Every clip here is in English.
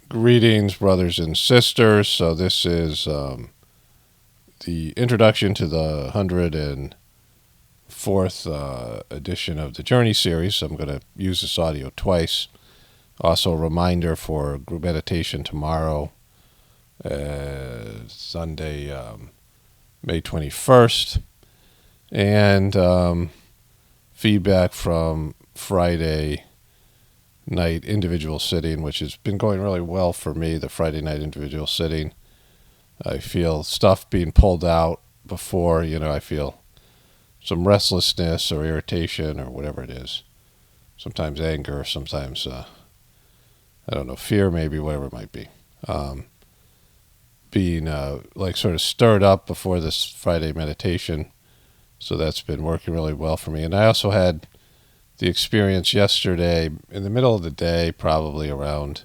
Greetings, brothers and sisters. So this is the introduction to the 104th edition of the Journey series. So I'm going to use this audio twice. Also, a reminder for group meditation tomorrow, Sunday, May 21st, and feedback from Friday night individual sitting, which has been going really well for me, the Friday night individual sitting. I feel stuff being pulled out before, I feel some restlessness or irritation or whatever it is. Sometimes anger, sometimes, fear maybe, whatever it might be. Being sort of stirred up before this Friday meditation. So that's been working really well for me. And I also had the experience yesterday in the middle of the day, probably around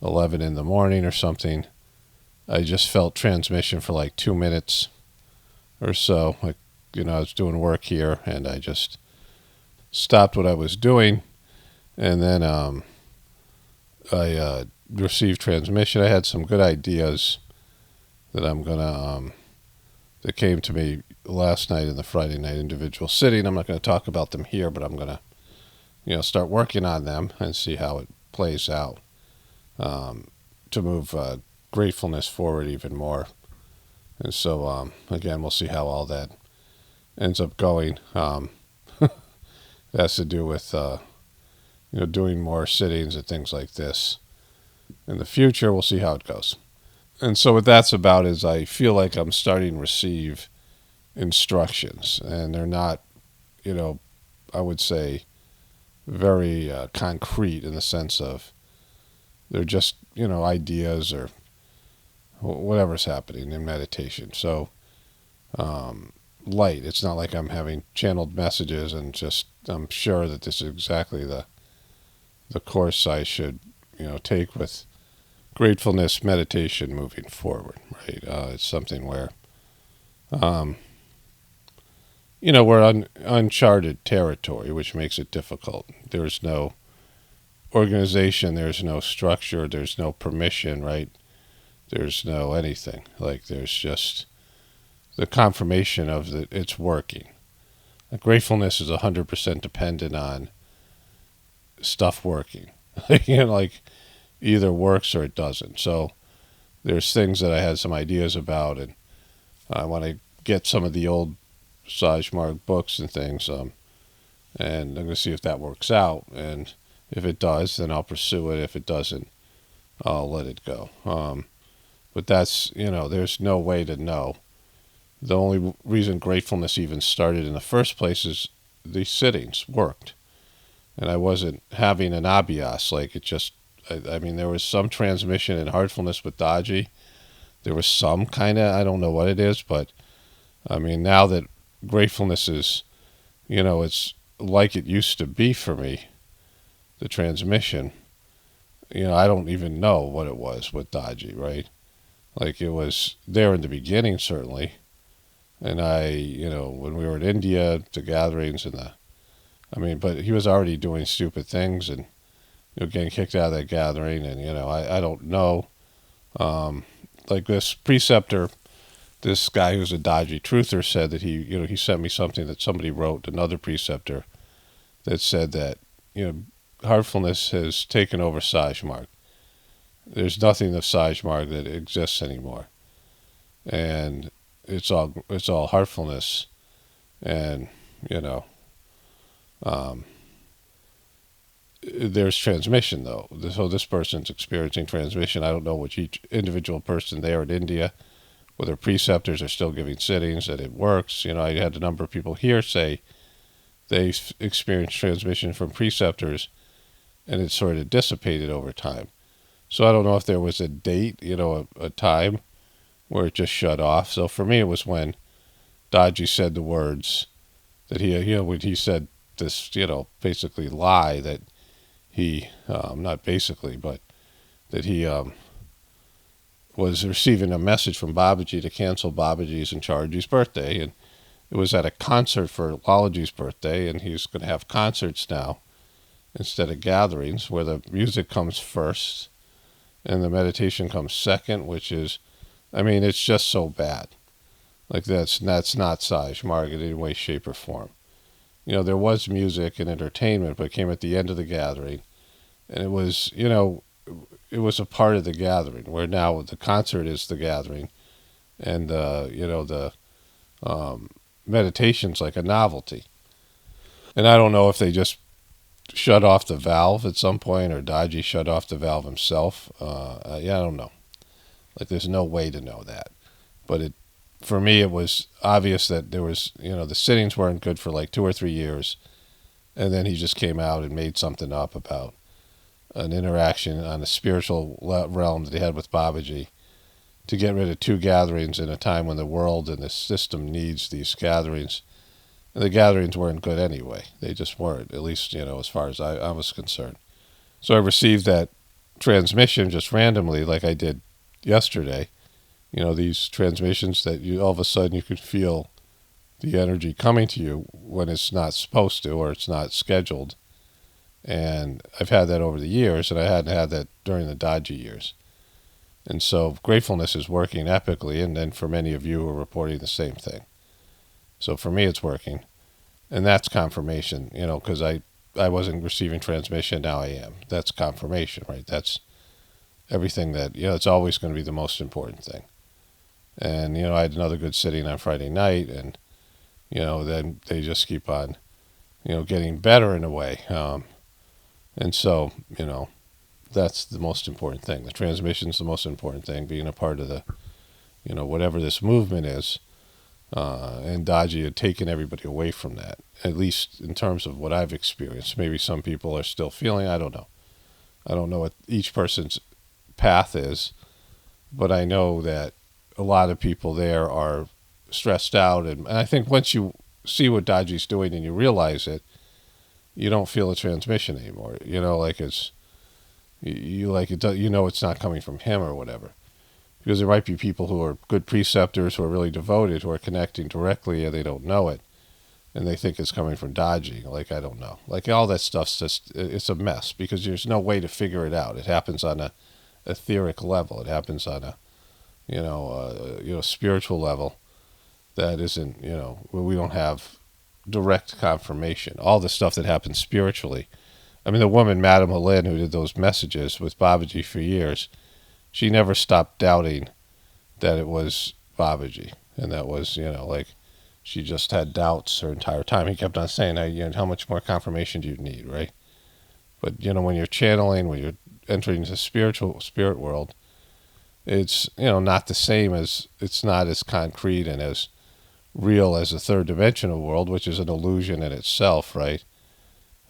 11 in the morning or something. I just felt transmission for like 2 minutes or so. I was doing work here and I just stopped what I was doing. And then I received transmission. I had some good ideas that that came to me last night in the Friday night individual sitting. I'm not going to talk about them here, but I'm going to, start working on them and see how it plays out to move gratefulness forward even more. And so, again, we'll see how all that ends up going. It has to do with, doing more sittings and things like this. In the future, we'll see how it goes. And so what that's about is I feel like I'm starting to receive instructions, and they're not, I would say, very concrete in the sense of they're just, ideas or whatever's happening in meditation. So light. It's not like I'm having channeled messages and just I'm sure that this is exactly the course I should, take with gratefulness meditation moving forward, right? It's something where, we're uncharted territory, which makes it difficult. There's no organization, there's no structure, there's no permission, right? There's no anything. There's just the confirmation of that it's working. Gratefulness is 100% dependent on stuff working. Either works or it doesn't. So there's things that I had some ideas about, and I want to get some of the old Sajmark books and things, and I'm going to see if that works out. And if it does, then I'll pursue it. If it doesn't, I'll let it go. But that's, there's no way to know. The only reason gratefulness even started in the first place is these sittings worked. And I wasn't having an abhyas, there was some transmission in heartfulness with Daji. There was some kind of, I don't know what it is, but now that gratefulness is, it's like it used to be for me, the transmission, I don't even know what it was with Daji, right? It was there in the beginning, certainly. And when we were in India, the gatherings but he was already doing stupid things and, getting kicked out of that gathering. And, I don't know. This preceptor, this guy who's a dodgy truther said that he sent me something that somebody wrote, another preceptor, that said that, heartfulness has taken over Sajmark. There's nothing of Sajmark that exists anymore. And it's all heartfulness. And, there's transmission, though. So this person's experiencing transmission. I don't know which each individual person there in India, whether preceptors are still giving sittings, that it works. I had a number of people here say they experienced transmission from preceptors, and it sort of dissipated over time. So I don't know if there was a date, a time where it just shut off. So for me, it was when Daji said the words that when he said this, basically lie that he, not basically, but that he was receiving a message from Babaji to cancel Babaji's and Charji's birthday. And it was at a concert for Lalaji's birthday, and he's going to have concerts now instead of gatherings where the music comes first and the meditation comes second, which is, I mean, it's just so bad. Like that's not Saj Marg in any way, shape, or form. There was music and entertainment, but it came at the end of the gathering, and it was, it was a part of the gathering. Where now the concert is the gathering, and the meditation's like a novelty. And I don't know if they just shut off the valve at some point, or Daji shut off the valve himself. Yeah, I don't know. Like, there's no way to know that. But for me, it was obvious that there was, the sittings weren't good for like 2 or 3 years. And then he just came out and made something up about an interaction on a spiritual realm that he had with Babaji to get rid of 2 gatherings in a time when the world and the system needs these gatherings. And the gatherings weren't good anyway. They just weren't, at least, as far as I was concerned. So I received that transmission just randomly, like I did yesterday. These transmissions that all of a sudden you could feel the energy coming to you when it's not supposed to, or it's not scheduled. And I've had that over the years, and I hadn't had that during the Daji years. And so Gratefullness is working epically, and then for many of you who are reporting the same thing. So for me, it's working. And that's confirmation, because I wasn't receiving transmission, now I am. That's confirmation, right? That's everything that, it's always going to be the most important thing. And, I had another good sitting on Friday night, and, then they just keep on, getting better in a way. And so, that's the most important thing. The transmission's the most important thing, being a part of the, whatever this movement is. And Daji had taken everybody away from that, at least in terms of what I've experienced. Maybe some people are still feeling, I don't know. I don't know what each person's path is, but I know that a lot of people there are stressed out. And I think once you see what Daji's doing and you realize it, you don't feel a transmission anymore. Like it's, it's not coming from him or whatever. Because there might be people who are good preceptors, who are really devoted, who are connecting directly, and they don't know it. And they think it's coming from Daji. Like, I don't know. Like, all that stuff's just, it's a mess, because there's no way to figure it out. It happens on a etheric level. It happens on a, spiritual level that isn't, where we don't have direct confirmation. All the stuff that happens spiritually. I mean, the woman, Madame Helene, who did those messages with Babaji for years, she never stopped doubting that it was Babaji. And that was, she just had doubts her entire time. He kept on saying, how much more confirmation do you need, right? But, when you're channeling, when you're entering the spirit world, it's, not the same as, it's not as concrete and as real as the third dimensional world, which is an illusion in itself, right?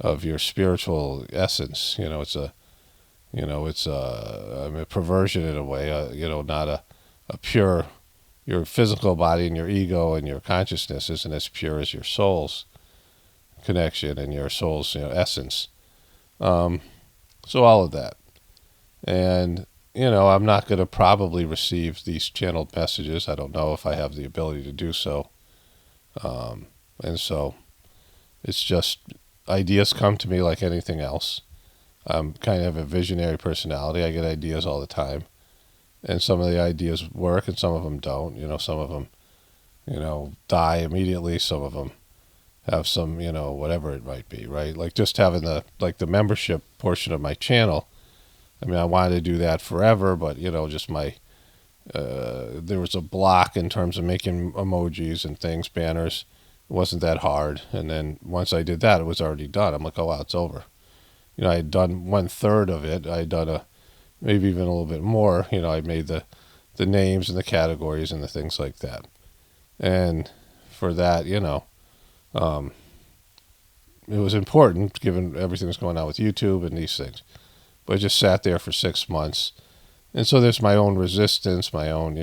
Of your spiritual essence. It's a perversion in a way, not a pure, your physical body and your ego and your consciousness isn't as pure as your soul's connection and your soul's, essence. So all of that. And, I'm not going to probably receive these channeled messages. I don't know if I have the ability to do so. And so it's just, ideas come to me like anything else. I'm kind of a visionary personality. I get ideas all the time. And some of the ideas work and some of them don't. Some of them, die immediately. Some of them have some, whatever it might be, right? Like just having the membership portion of my channel. I mean, I wanted to do that forever, but, just there was a block in terms of making emojis and things, banners. It wasn't that hard. And then once I did that, it was already done. I'm like, oh, wow, it's over. I had done 1/3 of it. I had done maybe even a little bit more. I made the names and the categories and the things like that. And for that, it was important given everything that's going on with YouTube and these things. But I just sat there for 6 months. And so there's my own resistance, my own,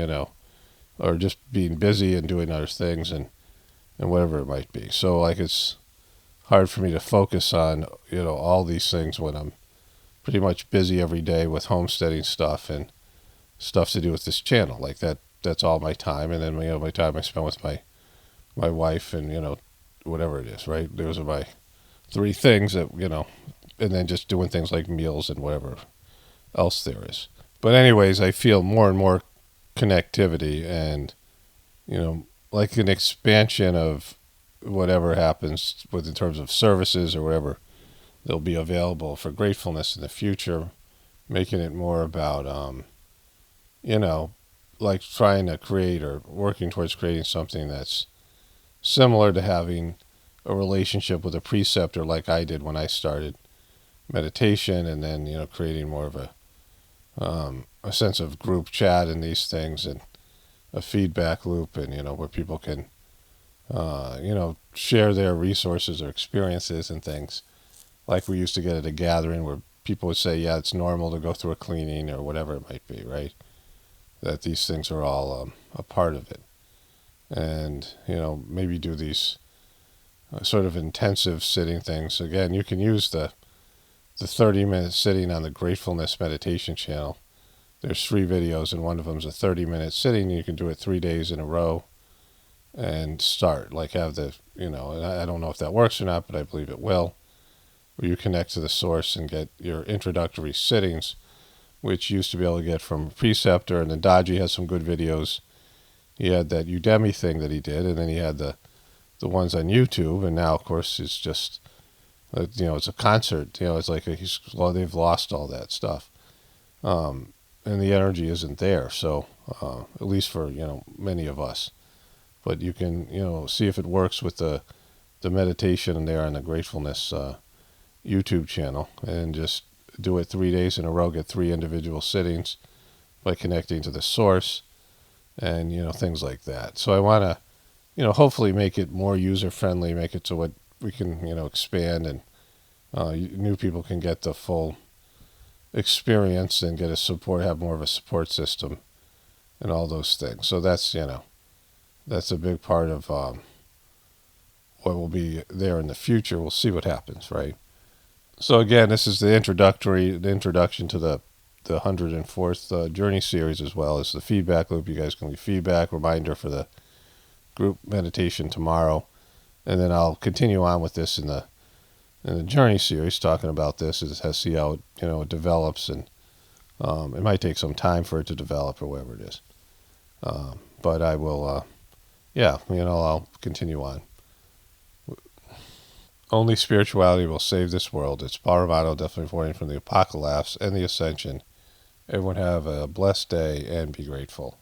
or just being busy and doing other things and whatever it might be. So like it's hard for me to focus on, all these things when I'm pretty much busy every day with homesteading stuff and stuff to do with this channel. Like that's all my time. And then, my time I spend with my wife and, whatever it is, right? Those are my 3 things that, and then just doing things like meals and whatever else there is. But anyways, I feel more and more connectivity, and like an expansion of whatever happens with in terms of services or whatever they'll be available for gratefulness in the future, making it more about you know like trying to create or working towards creating something that's similar to having a relationship with a preceptor like I did when I started meditation, and then creating more of a sense of group chat in these things, and a feedback loop, and where people can share their resources or experiences and things like we used to get at a gathering where people would say, yeah, it's normal to go through a cleaning or whatever it might be, right? That these things are all a part of it. And maybe do these sort of intensive sitting things. Again, you can use the 30-minute sitting on the Gratefullness meditation channel. There's 3 videos, and one of them's a 30-minute sitting. You can do it 3 days in a row and start. Like have the, and I don't know if that works or not, but I believe it will, where you connect to the source and get your introductory sittings, which you used to be able to get from a preceptor. And then Daji has some good videos. He had that Udemy thing that he did, and then he had the ones on YouTube, and now, of course, it's just, it's a concert. It's like they've lost all that stuff. And the energy isn't there, so at least for, many of us. But you can, see if it works with the meditation there on the Gratefullness YouTube channel, and just do it 3 days in a row, get 3 individual sittings by connecting to the source, and things like that. So I want to hopefully make it more user friendly, make it so what we can expand, and new people can get the full experience and get have more of a support system and all those things. So that's that's a big part of what will be there in the future. We'll see what happens, right? So again, this is the introduction to the 104th Journey series, as well as the feedback loop. You guys can leave feedback, reminder for the group meditation tomorrow, and then I'll continue on with this in the Journey series, talking about this as see how it develops, and it might take some time for it to develop or whatever it is, but I will I'll continue on. Only spirituality will save this world. It's Bhagavato, definitely avoiding from the apocalypse and the ascension. Everyone have a blessed day and be grateful.